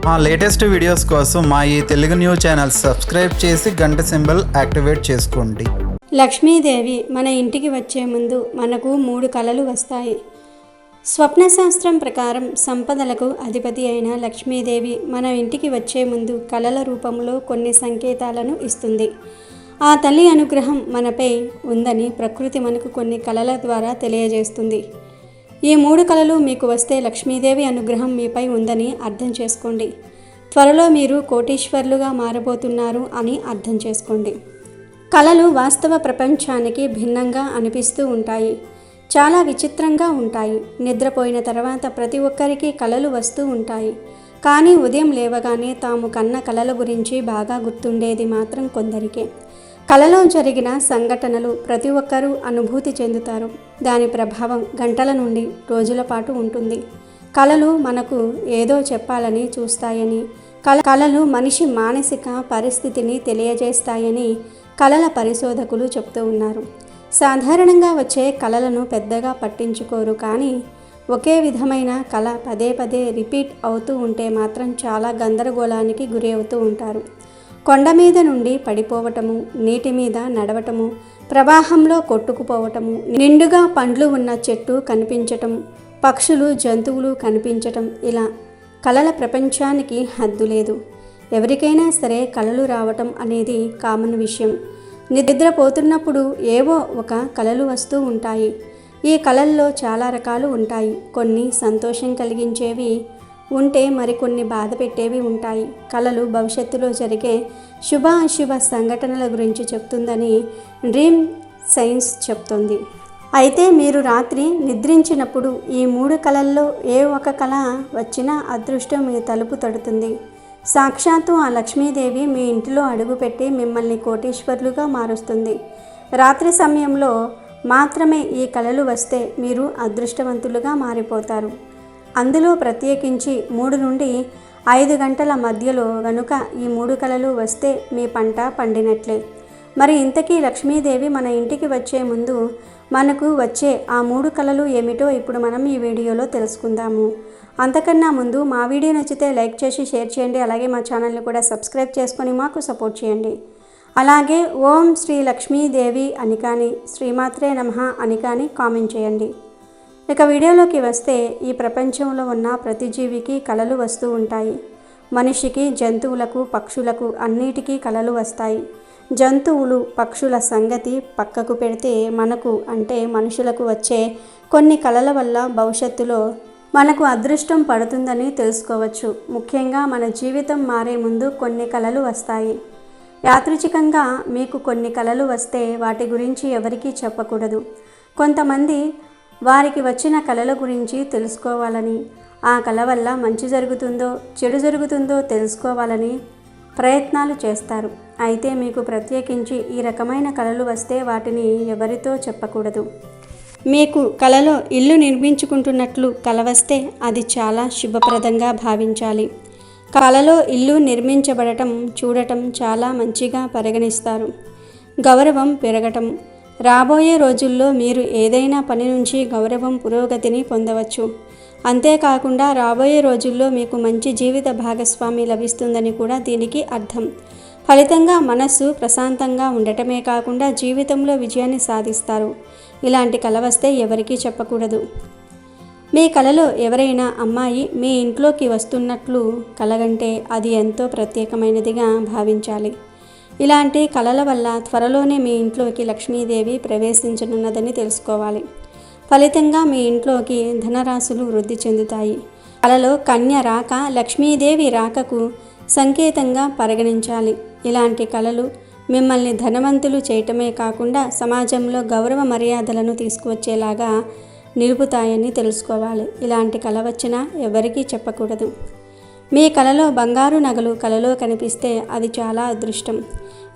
మా latest videos కోసం మా ఈ తెలుగు న్యూస్ ఛానల్ సబ్స్క్రైబ్ చేసి గంట సింబల్ యాక్టివేట్ చేసుకోండి. లక్ష్మీదేవి మన ఇంటికి వచ్చే ముందు మనకు 3 కళలు వస్తాయి. స్వప్నశాస్త్రం ప్రకారం సంపదలకు అధిపతి అయిన లక్ష్మీదేవి మన ఇంటికి వచ్చే ముందు కళల రూపంలో కొన్ని సంకేతాలను ఇస్తుంది. ఆ తల్లి అనుగ్రహం మనపై ఉందని ప్రకృతి మనకు కొన్ని కళల ద్వారా తెలియజేస్తుంది. ఈ 3 కళలు మీకు వస్తే లక్ష్మీదేవి అనుగ్రహం మీపై ఉందని అర్థం చేసుకోండి. త్వరలో మీరు కోటీశ్వర్లుగా మారబోతున్నారు అని అర్థం చేసుకోండి. కళలు వాస్తవ ప్రపంచానికి భిన్నంగా అనిపిస్తూ ఉంటాయి. చాలా విచిత్రంగా ఉంటాయి. నిద్రపోయిన తర్వాత ప్రతి ఒక్కరికి కళలు వస్తూ ఉంటాయి. కానీ ఉదయం లేవగానే తాము కన్న కళల గురించి బాగా గుర్తుండేది మాత్రం కొందరికే. కళలో జరిగిన సంఘటనలు ప్రతి ఒక్కరూ అనుభూతి చెందుతారు. దాని ప్రభావం గంటల నుండి రోజుల పాటు ఉంటుంది. కళలు మనకు ఏదో చెప్పాలని చూస్తాయని, కళలు మనిషి మానసిక పరిస్థితిని తెలియజేస్తాయని కళల పరిశోధకులు చెప్తూ ఉన్నారు. సాధారణంగా వచ్చే కళలను పెద్దగా పట్టించుకోరు. కానీ ఒకే విధమైన కళ పదే పదే రిపీట్ అవుతూ ఉంటే మాత్రం చాలా గందరగోళానికి గురి అవుతూ ఉంటారు. కొండ మీద నుండి పడిపోవటము, నీటి మీద నడవటము, ప్రవాహంలో కొట్టుకుపోవటము, నిండుగా పండ్లు ఉన్న చెట్టు కనిపించటం, పక్షులు జంతువులు కనిపించటం, ఇలా కళల ప్రపంచానికి హద్దు లేదు. ఎవరికైనా సరే కళలు రావటం అనేది కామన్ విషయం. నిద్రపోతున్నప్పుడు ఏవో ఒక కళలు వస్తూ ఉంటాయి. ఈ కళల్లో చాలా రకాలు ఉంటాయి. కొన్ని సంతోషం కలిగించేవి ఉంటే మరికొన్ని బాధ పెట్టేవి ఉంటాయి. కళలు భవిష్యత్తులో జరిగే శుభ అశుభ సంఘటనల గురించి చెప్తుందని డ్రీమ్ సైన్స్ చెప్తుంది. అయితే మీరు రాత్రి నిద్రించినప్పుడు ఈ 3 కళల్లో ఏ ఒక కళ వచ్చినా అదృష్టం మీ తలుపు తడుతుంది. సాక్షాత్తు ఆ లక్ష్మీదేవి మీ ఇంటిలో అడుగుపెట్టి మిమ్మల్ని కోటీశ్వర్లుగా మారుస్తుంది. రాత్రి సమయంలో మాత్రమే ఈ కళలు వస్తే మీరు అదృష్టవంతులుగా మారిపోతారు. అందులో ప్రత్యేకించి 3 నుండి 5 గంటల మధ్యలో గనుక ఈ 3 కళలు వస్తే మీ పంట పండినట్లే. మరి ఇంతకీ లక్ష్మీదేవి మన ఇంటికి వచ్చే ముందు మనకు వచ్చే ఆ 3 కళలు ఏమిటో ఇప్పుడు మనం ఈ వీడియోలో తెలుసుకుందాము. అంతకన్నా ముందు మా వీడియో నచ్చితే లైక్ చేసి షేర్ చేయండి. అలాగే మా ఛానల్ని కూడా సబ్స్క్రైబ్ చేసుకొని మాకు సపోర్ట్ చేయండి. అలాగే ఓం శ్రీ లక్ష్మీదేవి అని కానీ, శ్రీమాత్రే నమః అని కానీ కామెంట్ చేయండి. ఇక వీడియోలోకి వస్తే, ఈ ప్రపంచంలో ఉన్న ప్రతి జీవికి కళలు వస్తూ ఉంటాయి. మనిషికి, జంతువులకు, పక్షులకు అన్నిటికీ కళలు వస్తాయి. జంతువులు, పక్షుల సంగతి పక్కకు పెడితే మనకు అంటే మనుషులకు వచ్చే కొన్ని కళల వల్ల భవిష్యత్తులో మనకు అదృష్టం పడుతుందని తెలుసుకోవచ్చు. ముఖ్యంగా మన జీవితం మారే ముందు కొన్ని కళలు వస్తాయి. యాదృచ్ఛికంగా మీకు కొన్ని కళలు వస్తే వాటి గురించి ఎవరికీ చెప్పకూడదు. కొంతమంది వారికి వచ్చిన కళల గురించి తెలుసుకోవాలని, ఆ కళ వల్ల మంచి జరుగుతుందో చెడు జరుగుతుందో తెలుసుకోవాలని ప్రయత్నాలు చేస్తారు. అయితే మీకు ప్రత్యేకించి ఈ రకమైన కళలు వస్తే వాటిని ఎవరితో చెప్పకూడదు. మీకు కళలో ఇల్లు నిర్మించుకుంటున్నట్లు కళ వస్తే అది చాలా శుభప్రదంగా భావించాలి. కళలో ఇల్లు నిర్మించబడటం చూడటం చాలా మంచిగా పరిగణిస్తారు. గౌరవం పెరగటం, రాబోయే రోజుల్లో మీరు ఏదైనా పని నుంచి గౌరవం, పురోగతిని పొందవచ్చు. అంతేకాకుండా రాబోయే రోజుల్లో మీకు మంచి జీవిత భాగస్వామి లభిస్తుందని కూడా దీనికి అర్థం. ఫలితంగా మనస్సు ప్రశాంతంగా ఉండటమే కాకుండా జీవితంలో విజయాన్ని సాధిస్తారు. ఇలాంటి కళ వస్తే ఎవరికీ చెప్పకూడదు. మీ కళలో ఎవరైనా అమ్మాయి మీ ఇంట్లోకి వస్తున్నట్లు కలగంటే అది ఎంతో ప్రత్యేకమైనదిగా భావించాలి. ఇలాంటి కళల వల్ల త్వరలోనే మీ ఇంట్లోకి లక్ష్మీదేవి ప్రవేశించనున్నదని తెలుసుకోవాలి. ఫలితంగా మీ ఇంట్లోకి ధనరాశులు వృద్ధి చెందుతాయి. కళలో కన్య రాక లక్ష్మీదేవి రాకకు సంకేతంగా పరిగణించాలి. ఇలాంటి కళలు మిమ్మల్ని ధనవంతులు చేయటమే కాకుండా సమాజంలో గౌరవ మర్యాదలను తీసుకువచ్చేలాగా నిలుపుతాయని తెలుసుకోవాలి. ఇలాంటి కళ వచ్చినా ఎవరికీ చెప్పకూడదు. మీ కళలో బంగారు నగలు కళలో కనిపిస్తే అది చాలా అదృష్టం.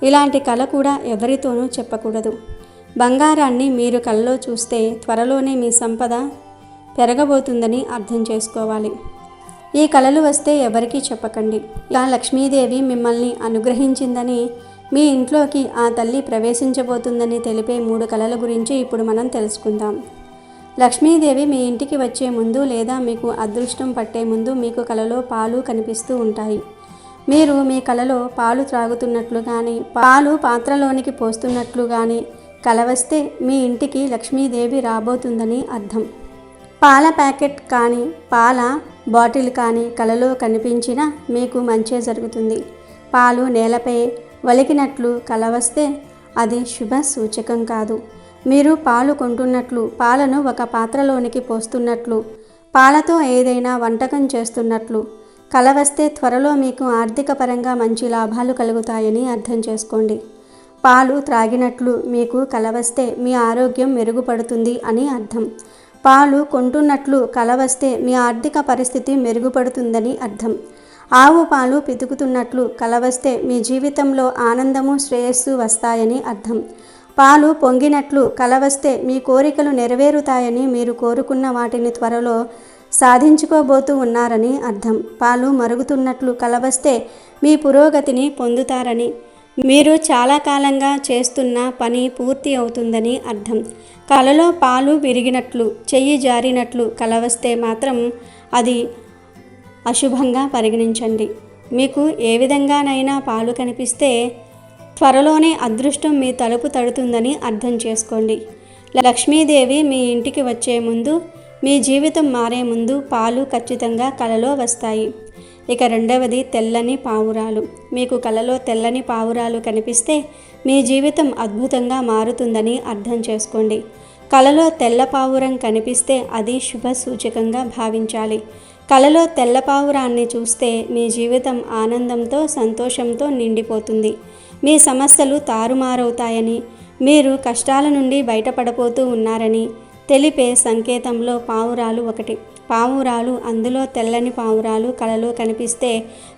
ఇలాంటి కళ కూడా ఎవరితోనూ చెప్పకూడదు. బంగారాన్ని మీరు కళలో చూస్తే త్వరలోనే మీ సంపద పెరగబోతుందని అర్థం చేసుకోవాలి. ఈ కళలు వస్తే ఎవరికీ చెప్పకండి. ఇలా లక్ష్మీదేవి మిమ్మల్ని అనుగ్రహించిందని, మీ ఇంట్లోకి ఆ తల్లి ప్రవేశించబోతుందని తెలిపే 3 కళల గురించి ఇప్పుడు మనం తెలుసుకుందాం. లక్ష్మీదేవి మీ ఇంటికి వచ్చే ముందు లేదా మీకు అదృష్టం పట్టే ముందు మీకు కలలో పాలు కనిపిస్తూ ఉంటాయి. మీరు మీ కలలో పాలు త్రాగుతున్నట్లు కానీ పాలు పాత్రలోనికి పోస్తున్నట్లు కానీ కల వస్తే మీ ఇంటికి లక్ష్మీదేవి రాబోతుందని అర్థం. పాల ప్యాకెట్ కానీ పాల బాటిల్ కానీ కలలో కనిపించినా మీకు మంచే జరుగుతుంది. పాలు నేలపై వలికినట్లు కల వస్తే అది శుభ సూచకం కాదు. మీరు పాలు కొంటున్నట్లు, పాలను ఒక పాత్రలోనికి పోస్తున్నట్లు, పాలతో ఏదైనా వంటకం చేస్తున్నట్లు కల వస్తే త్వరలో మీకు ఆర్థిక పరంగా మంచి లాభాలు కలుగుతాయని అర్థం చేసుకోండి. పాలు త్రాగినట్లు మీకు కల వస్తే మీ ఆరోగ్యం మెరుగుపడుతుంది అని అర్థం. పాలు కొంటున్నట్లు కల వస్తే మీ ఆర్థిక పరిస్థితి మెరుగుపడుతుందని అర్థం. ఆవు పాలు పితుకుతున్నట్లు కల వస్తే మీ జీవితంలో ఆనందము శ్రేయస్సు వస్తాయని అర్థం. పాలు పొంగినట్లు కల వస్తే మీ కోరికలు నెరవేరుతాయని, మీరు కోరుకున్న వాటిని త్వరలో సాధించుకోబోతూ ఉన్నారని అర్థం. పాలు మరుగుతున్నట్లు కల వస్తే మీ పురోగతిని పొందుతారని, మీరు చాలా కాలంగా చేస్తున్న పని పూర్తి అవుతుందని అర్థం. కలలో పాలు విరిగినట్లు, చెయ్యి జారినట్లు కల వస్తే మాత్రం అది అశుభంగా పరిగణించండి. మీకు ఏ విధంగానైనా పాలు కనిపిస్తే త్వరలోనే అదృష్టం మీ తలుపు తడుతుందని అర్థం చేసుకోండి. లక్ష్మీదేవి మీ ఇంటికి వచ్చే ముందు, మీ జీవితం మారే ముందు పాలు ఖచ్చితంగా కలలో వస్తాయి. ఇక రెండవది తెల్లని పావురాలు. మీకు కలలో తెల్లని పావురాలు కనిపిస్తే మీ జీవితం అద్భుతంగా మారుతుందని అర్థం చేసుకోండి. కలలో తెల్ల పావురం కనిపిస్తే అది శుభ సూచకంగా భావించాలి. కలలో తెల్ల పావురాన్ని చూస్తే మీ జీవితం ఆనందంతో సంతోషంతో నిండిపోతుంది. మీ సమస్యలు తారుమారవుతాయని, మీరు కష్టాల నుండి బయటపడబోతూ ఉన్నారని తెలిపే సంకేతంలో పావురాలు ఒకటి. పావురాలు, అందులో తెల్లని పావురాలు కలలో కనిపిస్తే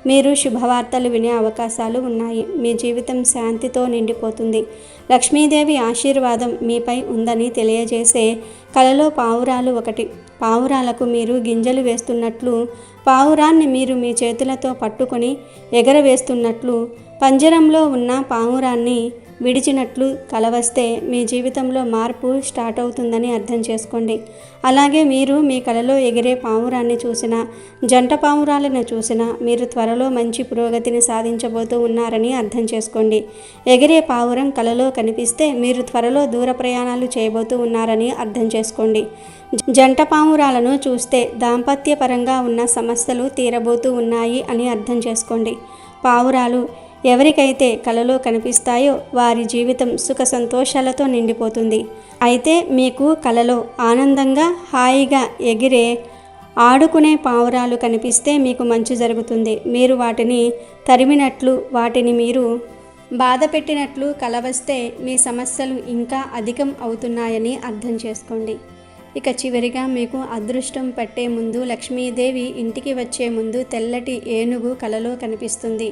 మీరు శుభవార్తలు వినే అవకాశాలు ఉన్నాయి. మీ జీవితం శాంతితో నిండిపోతుంది. లక్ష్మీదేవి ఆశీర్వాదం మీపై ఉందని తెలియజేసే కలలో పావురాలు ఒకటి. పావురాలకు మీరు గింజలు వేస్తున్నట్లు, పావురాన్ని మీరు మీ చేతులతో పట్టుకొని ఎగరవేస్తున్నట్లు, పంజరంలో ఉన్న పావురాన్ని విడిచినట్లు కల వస్తే మీ జీవితంలో మార్పు స్టార్ట్ అవుతుందని అర్థం చేసుకోండి. అలాగే మీరు మీ కలలో ఎగిరే పావురాన్ని చూసినా, జంట పావురాలను చూసినా మీరు త్వరలో మంచి పురోగతిని సాధించబోతూ ఉన్నారని అర్థం చేసుకోండి. ఎగిరే పావురం కలలో కనిపిస్తే మీరు త్వరలో దూర ప్రయాణాలు చేయబోతూ ఉన్నారని అర్థం చేసుకోండి. జంట పావురాలను చూస్తే దాంపత్యపరంగా ఉన్న సమస్యలు తీరబోతూ ఉన్నాయి అని అర్థం చేసుకోండి. పావురాలు ఎవరికైతే కలలో కనిపిస్తాయో వారి జీవితం సుఖ సంతోషాలతో నిండిపోతుంది. అయితే మీకు కలలో ఆనందంగా హాయిగా ఎగిరే ఆడుకునే పావురాలు కనిపిస్తే మీకు మంచి జరుగుతుంది. మీరు వాటిని తరిమినట్లు, వాటిని మీరు బాధ పెట్టినట్లు కల వస్తే మీ సమస్యలు ఇంకా అధికం అవుతున్నాయని అర్థం చేసుకోండి. ఇక చివరిగా మీకు అదృష్టం పట్టే ముందు, లక్ష్మీదేవి ఇంటికి వచ్చే ముందు తెల్లటి ఏనుగు కలలో కనిపిస్తుంది.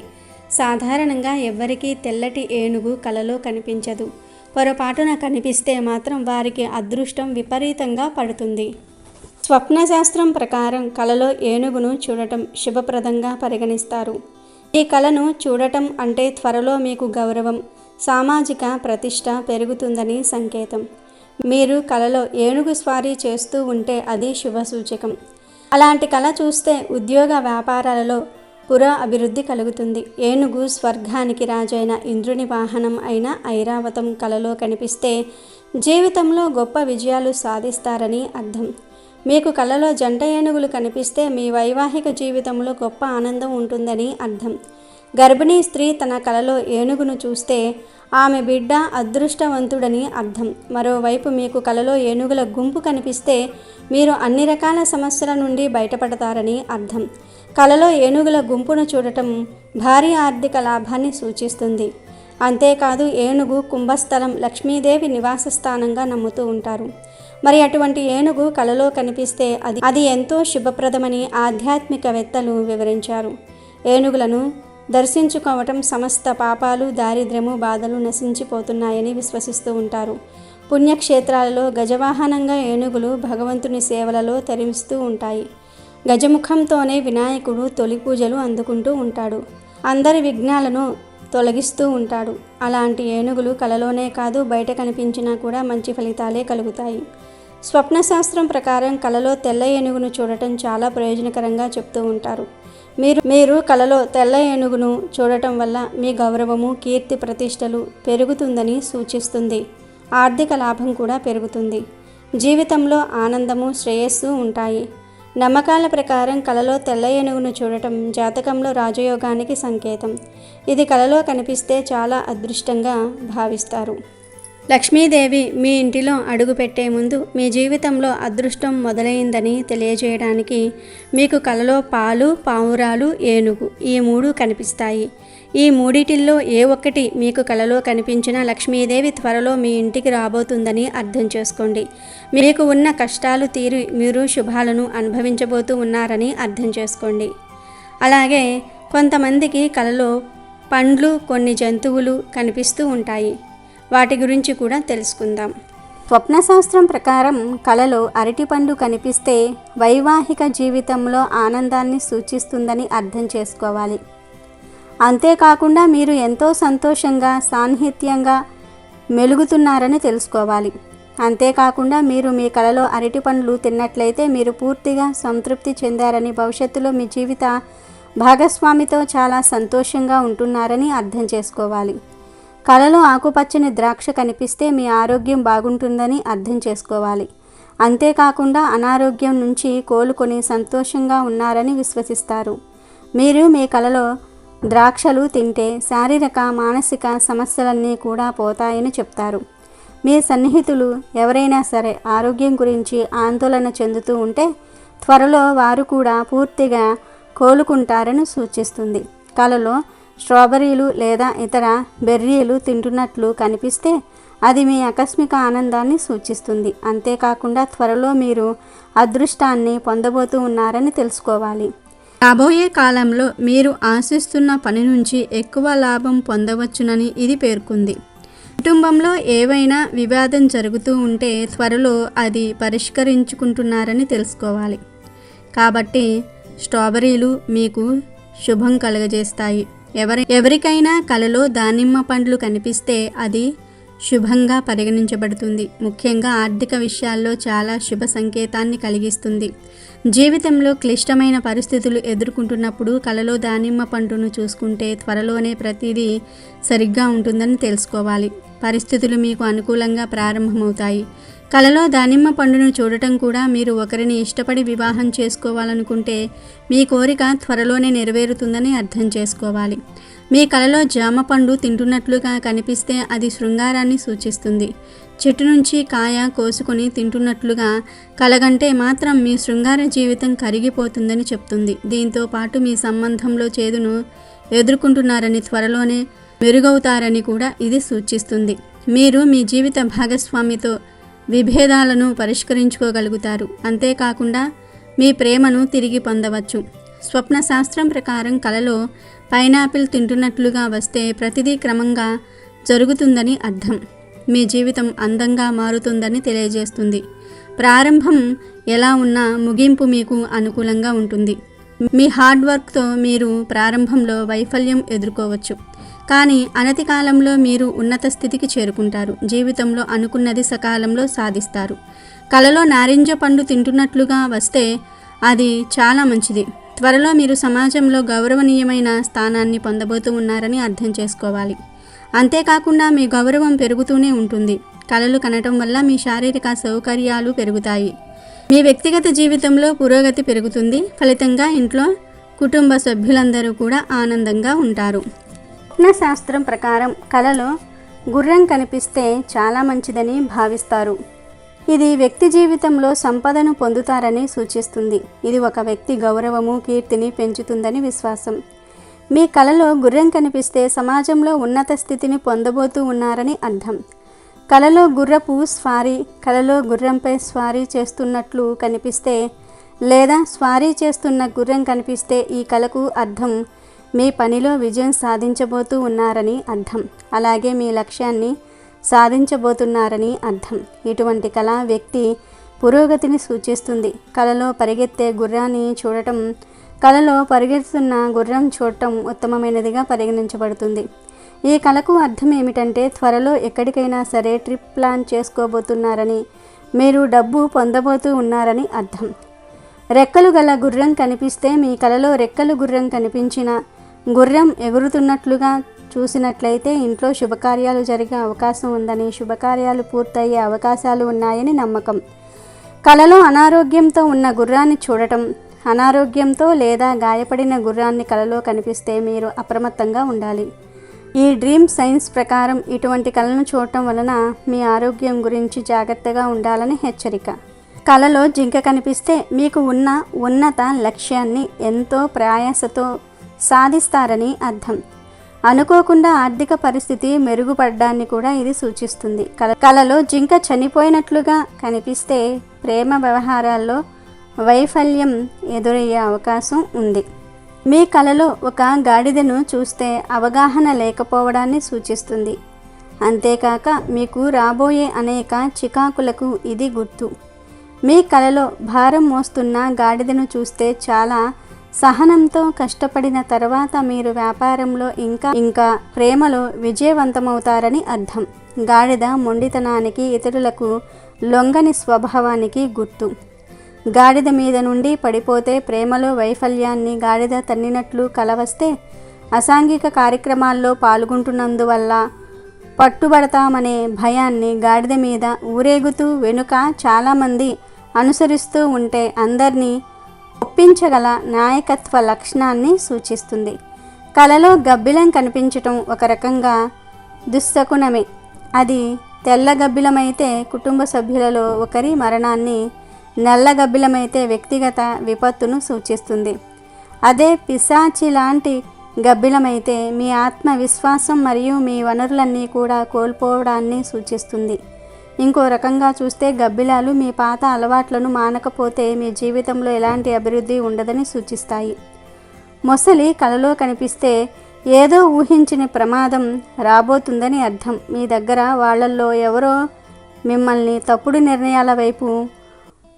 సాధారణంగా ఎవ్వరికీ తెల్లటి ఏనుగు కలలో కనిపించదు. పొరపాటున కనిపిస్తే మాత్రం వారికి అదృష్టం విపరీతంగా పడుతుంది. స్వప్నశాస్త్రం ప్రకారం కలలో ఏనుగును చూడటం శుభప్రదంగా పరిగణిస్తారు. ఈ కలను చూడటం అంటే త్వరలో మీకు గౌరవం, సామాజిక ప్రతిష్ట పెరుగుతుందని సంకేతం. మీరు కలలో ఏనుగు స్వారీ చేస్తూ ఉంటే అది శుభ సూచకం. అలాంటి కల చూస్తే ఉద్యోగ వ్యాపారాలలో అభివృద్ధి కలుగుతుంది. ఏనుగు స్వర్గానికి రాజైన ఇంద్రుని వాహనం అయిన ఐరావతం కలలో కనిపిస్తే జీవితంలో గొప్ప విజయాలు సాధిస్తారని అర్థం. మీకు కలలో జంట ఏనుగులు కనిపిస్తే మీ వైవాహిక జీవితంలో గొప్ప ఆనందం ఉంటుందని అర్థం. గర్భిణీ స్త్రీ తన కలలో ఏనుగును చూస్తే ఆమె బిడ్డ అదృష్టవంతుడని అర్థం. మరోవైపు మీకు కలలో ఏనుగుల గుంపు కనిపిస్తే మీరు అన్ని రకాల సమస్యల నుండి బయటపడతారని అర్థం. కలలో ఏనుగుల గుంపును చూడటం భారీ ఆర్థిక లాభాన్ని సూచిస్తుంది. అంతేకాదు ఏనుగు కుంభస్థలం, లక్ష్మీదేవి నివాస స్థానంగా నమ్ముతూ ఉంటారు. మరి అటువంటి ఏనుగు కలలో కనిపిస్తే అది ఎంతో శుభప్రదమని ఆధ్యాత్మికవేత్తలు వివరించారు. ఏనుగులను దర్శించుకోవటం సమస్త పాపాలు, దారిద్ర్యము, బాధలు నశించిపోతున్నాయని విశ్వసిస్తూ ఉంటారు. పుణ్యక్షేత్రాలలో గజవాహనంగా ఏనుగులు భగవంతుని సేవలలో తరిమిస్తూ ఉంటాయి. గజముఖంతోనే వినాయకుడు తొలి పూజలు అందుకుంటూ ఉంటాడు. అందరి విఘ్నాలను తొలగిస్తూ ఉంటాడు. అలాంటి ఏనుగులు కలలోనే కాదు బయట కనిపించినా కూడా మంచి ఫలితాలే కలుగుతాయి. స్వప్నశాస్త్రం ప్రకారం కలలో తెల్ల ఏనుగును చూడటం చాలా ప్రయోజనకరంగా చెప్తూ ఉంటారు. మీరు కలలో తెల్ల ఏనుగును చూడటం వల్ల మీ గౌరవము, కీర్తి, ప్రతిష్టలు పెరుగుతుందని సూచిస్తుంది. ఆర్థిక లాభం కూడా పెరుగుతుంది. జీవితంలో ఆనందము, శ్రేయస్సు ఉంటాయి. నమ్మకాల ప్రకారం కలలో తెల్ల ఏనుగును చూడటం జాతకంలో రాజయోగానికి సంకేతం. ఇది కలలో కనిపిస్తే చాలా అదృష్టంగా భావిస్తారు. లక్ష్మీదేవి మీ ఇంటిలో అడుగుపెట్టే ముందు మీ జీవితంలో అదృష్టం మొదలైందని తెలియజేయడానికి మీకు కలలో పాలు, పావురాలు, ఏనుగు ఈ మూడు కనిపిస్తాయి. ఈ మూడిటిల్లో ఏ ఒక్కటి మీకు కలలో కనిపించినా లక్ష్మీదేవి త్వరలో మీ ఇంటికి రాబోతుందని అర్థం చేసుకోండి. మీకు ఉన్న కష్టాలు తీరి మీరు శుభాలను అనుభవించబోతూ ఉన్నారని అర్థం చేసుకోండి. అలాగే కొంతమందికి కలలో పండ్లు, కొన్ని జంతువులు కనిపిస్తూ ఉంటాయి. వాటి గురించి కూడా తెలుసుకుందాం. స్వప్నశాస్త్రం ప్రకారం కలలో అరటిపండు కనిపిస్తే వైవాహిక జీవితంలో ఆనందాన్ని సూచిస్తుందని అర్థం చేసుకోవాలి. అంతేకాకుండా మీరు ఎంతో సంతోషంగా, సాన్నిహిత్యంగా మెలుగుతున్నారని తెలుసుకోవాలి. అంతేకాకుండా మీరు మీ కలలో అరటి పండ్లు తిన్నట్లయితే మీరు పూర్తిగా సంతృప్తి చెందారని, భవిష్యత్తులో మీ జీవిత భాగస్వామితో చాలా సంతోషంగా ఉంటున్నారని అర్థం చేసుకోవాలి. కలలో ఆకుపచ్చని ద్రాక్ష కనిపిస్తే మీ ఆరోగ్యం బాగుంటుందని అర్థం చేసుకోవాలి. అంతేకాకుండా అనారోగ్యం నుంచి కోలుకొని సంతోషంగా ఉన్నారని విశ్వసిస్తారు. మీరు మీ కలలో ద్రాక్షలు తింటే శారీరక, మానసిక సమస్యలన్నీ కూడా పోతాయని చెప్తారు. మీ సన్నిహితులు ఎవరైనా సరే ఆరోగ్యం గురించి ఆందోళన చెందుతూ ఉంటే త్వరలో వారు కూడా పూర్తిగా కోలుకుంటారని సూచిస్తుంది. కలలో స్ట్రాబెర్రీలు లేదా ఇతర బెర్రీలు తింటున్నట్లు కనిపిస్తే అది మీ ఆకస్మిక ఆనందాన్ని సూచిస్తుంది. అంతేకాకుండా త్వరలో మీరు అదృష్టాన్ని పొందబోతూ ఉన్నారని తెలుసుకోవాలి. రాబోయే కాలంలో మీరు ఆశిస్తున్న పని నుంచి ఎక్కువ లాభం పొందవచ్చునని ఇది పేర్కొంది. కుటుంబంలో ఏవైనా వివాదం జరుగుతూ ఉంటే త్వరలో అది పరిష్కరించుకుంటున్నారని తెలుసుకోవాలి. కాబట్టి స్ట్రాబెర్రీలు మీకు శుభం కలుగజేస్తాయి. ఎవరికైనా కలలో దానిమ్మ పండ్లు కనిపిస్తే అది శుభంగా పరిగణించబడుతుంది. ముఖ్యంగా ఆర్థిక విషయాల్లో చాలా శుభ సంకేతాన్ని కలిగిస్తుంది. జీవితంలో క్లిష్టమైన పరిస్థితులు ఎదుర్కొంటున్నప్పుడు కలలో దానిమ్మ పండును చూసుకుంటే త్వరలోనే ప్రతిదీ సరిగ్గా ఉంటుందని తెలుసుకోవాలి. పరిస్థితులు మీకు అనుకూలంగా ప్రారంభమవుతాయి. కలలో దానిమ్మ పండును చూడటం కూడా మీరు ఒకరిని ఇష్టపడి వివాహం చేసుకోవాలనుకుంటే మీ కోరిక త్వరలోనే నెరవేరుతుందని అర్థం చేసుకోవాలి. మీ కలలో జామ పండు తింటున్నట్లుగా కనిపిస్తే అది శృంగారాన్ని సూచిస్తుంది. చెట్టు నుంచి కాయ కోసుకొని తింటున్నట్లుగా కలగంటే మాత్రం మీ శృంగార జీవితం కరిగిపోతుందని చెప్తుంది. దీంతో పాటు మీ సంబంధంలో చేదును ఎదుర్కొంటున్నారని, త్వరలోనే మెరుగవుతారని కూడా ఇది సూచిస్తుంది. మీరు మీ జీవిత భాగస్వామితో విభేదాలను పరిష్కరించుకోగలుగుతారు. అంతేకాకుండా మీ ప్రేమను తిరిగి పొందవచ్చు. స్వప్న శాస్త్రం ప్రకారం కలలో పైనాపిల్ తింటున్నట్లుగా వస్తే ప్రతిదీ క్రమంగా జరుగుతుందని అర్థం. మీ జీవితం అందంగా మారుతుందని తెలియజేస్తుంది. ప్రారంభం ఎలా ఉన్నా ముగింపు మీకు అనుకూలంగా ఉంటుంది. మీ హార్డ్ వర్క్తో మీరు ప్రారంభంలో వైఫల్యం ఎదుర్కోవచ్చు, కానీ అనతి కాలంలో మీరు ఉన్నత స్థితికి చేరుకుంటారు. జీవితంలో అనుకున్నది సకాలంలో సాధిస్తారు. కలలో నారింజ పండు తింటున్నట్లుగా వస్తే అది చాలా మంచిది. త్వరలో మీరు సమాజంలో గౌరవనీయమైన స్థానాన్ని పొందబోతూ ఉన్నారని అర్థం చేసుకోవాలి. అంతేకాకుండా మీ గౌరవం పెరుగుతూనే ఉంటుంది. కలలు కనటం వల్ల మీ శారీరక సౌకర్యాలు పెరుగుతాయి. మీ వ్యక్తిగత జీవితంలో పురోగతి పెరుగుతుంది. ఫలితంగా ఇంట్లో కుటుంబ సభ్యులందరూ కూడా ఆనందంగా ఉంటారు. స్వప్నశాస్త్రం ప్రకారం కలలో గుర్రం కనిపిస్తే చాలా మంచిదని భావిస్తారు. ఇది వ్యక్తి జీవితంలో సంపదను పొందుతారని సూచిస్తుంది. ఇది ఒక వ్యక్తి గౌరవము, కీర్తిని పెంచుతుందని విశ్వాసం. మీ కలలో గుర్రం కనిపిస్తే సమాజంలో ఉన్నత స్థితిని పొందబోతూ ఉన్నారని అర్థం. కలలో గుర్రపు స్వారీ, కలలో గుర్రంపై స్వారీ చేస్తున్నట్లు కనిపిస్తే లేదా స్వారీ చేస్తున్న గుర్రం కనిపిస్తే ఈ కలకు అర్థం మీ పనిలో విజయం సాధించబోతూ ఉన్నారని అర్థం. అలాగే మీ లక్ష్యాన్ని సాధించబోతున్నారని అర్థం. ఇటువంటి కళ వ్యక్తి పురోగతిని సూచిస్తుంది. కలలో పరిగెత్తే గుర్రాన్ని చూడటం, కలలో పరిగెత్తుతున్న గుర్రం చూడటం ఉత్తమమైనదిగా పరిగణించబడుతుంది. ఈ కళకు అర్థం ఏమిటంటే త్వరలో ఎక్కడికైనా సరే ట్రిప్ ప్లాన్ చేసుకోబోతున్నారని, మీరు డబ్బు పొందబోతూ ఉన్నారని అర్థం. రెక్కలు గల గుర్రం కనిపిస్తే మీ కలలో రెక్కలు గుర్రం కనిపించిన గుర్రం ఎగురుతున్నట్లుగా చూసినట్లయితే ఇంట్లో శుభకార్యాలు జరిగే అవకాశం ఉందని, శుభకార్యాలు పూర్తయ్యే అవకాశాలు ఉన్నాయని నమ్మకం. కలలో అనారోగ్యంతో ఉన్న గుర్రాన్ని చూడటం, అనారోగ్యంతో లేదా గాయపడిన గుర్రాన్ని కలలో కనిపిస్తే మీరు అప్రమత్తంగా ఉండాలి. ఈ డ్రీమ్ సైన్స్ ప్రకారం ఇటువంటి కలను చూడటం వలన మీ ఆరోగ్యం గురించి జాగ్రత్తగా ఉండాలని హెచ్చరిక. కలలో జింక కనిపిస్తే మీకు ఉన్న ఉన్నత లక్ష్యాన్ని ఎంతో ప్రయాసతో సాధిస్తారని అర్థం. అనుకోకుండా ఆర్థిక పరిస్థితి మెరుగుపడడాన్ని కూడా ఇది సూచిస్తుంది. కలలో జింక చనిపోయినట్లుగా కనిపిస్తే ప్రేమ వ్యవహారాల్లో వైఫల్యం ఎదురయ్యే అవకాశం ఉంది. మీ కలలో ఒక గాడిదను చూస్తే అవగాహన లేకపోవడాన్ని సూచిస్తుంది. అంతేకాక మీకు రాబోయే అనేక చికాకులకు ఇది గుర్తు. మీ కలలో భారం మోస్తున్న గాడిదను చూస్తే చాలా సహనంతో కష్టపడిన తర్వాత మీరు వ్యాపారంలో ఇంకా ప్రేమలో విజయవంతమవుతారని అర్థం. గాడిద మొండితనానికి, ఇతరులకు లొంగని స్వభావానికి గుర్తు. గాడిద మీద నుండి పడిపోతే ప్రేమలో వైఫల్యాన్ని, గాడిద తన్నినట్లు కల వస్తే అసాంఘిక కార్యక్రమాల్లో పాల్గొంటున్నందువల్ల పట్టుబడతామనే భయాన్ని, గాడిద మీద ఊరేగుతూ వెనుక చాలామంది అనుసరిస్తూ ఉంటే అందరినీ ఒప్పించగల నాయకత్వ లక్షణాన్ని సూచిస్తుంది. కలలో గబ్బిలం కనిపించటం ఒక రకంగా దుశ్శకునమే. అది తెల్ల గబ్బిలమైతే కుటుంబ సభ్యులలో ఒకరి మరణాన్ని, నల్ల గబ్బిలమైతే వ్యక్తిగత విపత్తును సూచిస్తుంది. అదే పిశాచి లాంటి గబ్బిలమైతే మీ ఆత్మవిశ్వాసం మరియు మీ వనరులన్నీ కూడా కోల్పోవడాన్ని సూచిస్తుంది. ఇంకో రకంగా చూస్తే గబ్బిలాలు మీ పాత అలవాట్లను మానకపోతే మీ జీవితంలో ఎలాంటి అభివృద్ధి ఉండదని సూచిస్తాయి. మొసలి కలలో కనిపిస్తే ఏదో ఊహించిన ప్రమాదం రాబోతుందని అర్థం. మీ దగ్గర వాళ్ళల్లో ఎవరో మిమ్మల్ని తప్పుడు నిర్ణయాల వైపు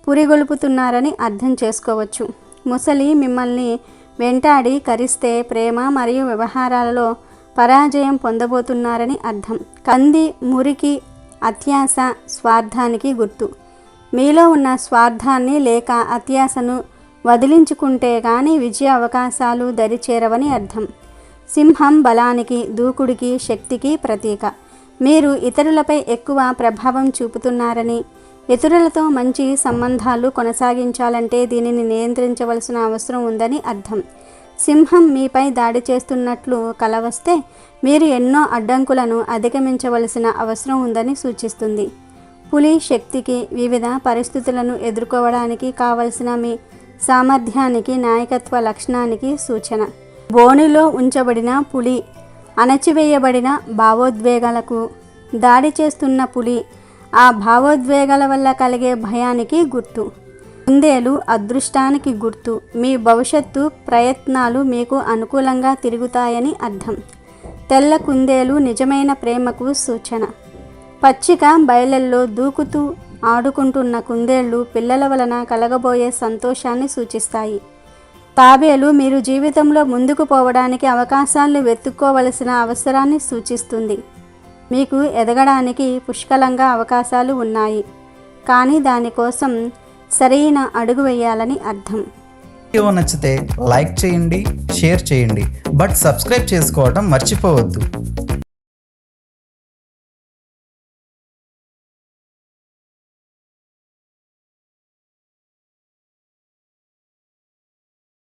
పురిగొల్పుతున్నారని అర్థం చేసుకోవచ్చు. ముసలి మిమ్మల్ని వెంటాడి కరిస్తే ప్రేమ మరియు వ్యవహారాలలో పరాజయం పొందబోతున్నారని అర్థం. కంది, మురికి, అత్యాశ స్వార్థానికి గుర్తు. మీలో ఉన్న స్వార్థాన్ని లేక అత్యాశను వదిలించుకుంటే కానీ విజయ అవకాశాలు దరిచేరవని అర్థం. సింహం బలానికి, దూకుడికి, శక్తికి ప్రతీక. మీరు ఇతరులపై ఎక్కువ ప్రభావం చూపుతున్నారని, ఇతరులతో మంచి సంబంధాలు కొనసాగించాలంటే దీనిని నియంత్రించవలసిన అవసరం ఉందని అర్థం. సింహం మీపై దాడి చేస్తున్నట్లు కల వస్తే మీరు ఎన్నో అడ్డంకులను అధిగమించవలసిన అవసరం ఉందని సూచిస్తుంది. పులి శక్తికి, వివిధ పరిస్థితులను ఎదుర్కోవడానికి కావలసిన మీ సామర్థ్యానికి, నాయకత్వ లక్షణానికి సూచన. బోనులో ఉంచబడిన పులి అణచివేయబడిన భావోద్వేగాలకు, దాడి చేస్తున్న పులి ఆ భావోద్వేగాల వల్ల కలిగే భయానికి గుర్తు. కుందేలు అదృష్టానికి గుర్తు. మీ భవిష్యత్తు ప్రయత్నాలు మీకు అనుకూలంగా తిరుగుతాయని అర్థం. తెల్ల కుందేలు నిజమైన ప్రేమకు సూచన. పచ్చిక బయలల్లో దూకుతూ ఆడుకుంటున్న కుందేళ్లు పిల్లల వలన కలగబోయే సంతోషాన్ని సూచిస్తాయి. తాబేలు మీరు జీవితంలో ముందుకు పోవడానికి అవకాశాలను వెతుక్కోవలసిన అవసరాన్ని సూచిస్తుంది. మీకు ఎదగడానికి పుష్కలంగా అవకాశాలు ఉన్నాయి, కానీ దానికోసం సరైన అడుగు వేయాలని అర్థం. వీడియో నచ్చితే లైక్ చేయండి, షేర్ చేయండి, బట్ సబ్స్క్రైబ్ చేసుకోవడం మర్చిపోవద్దు.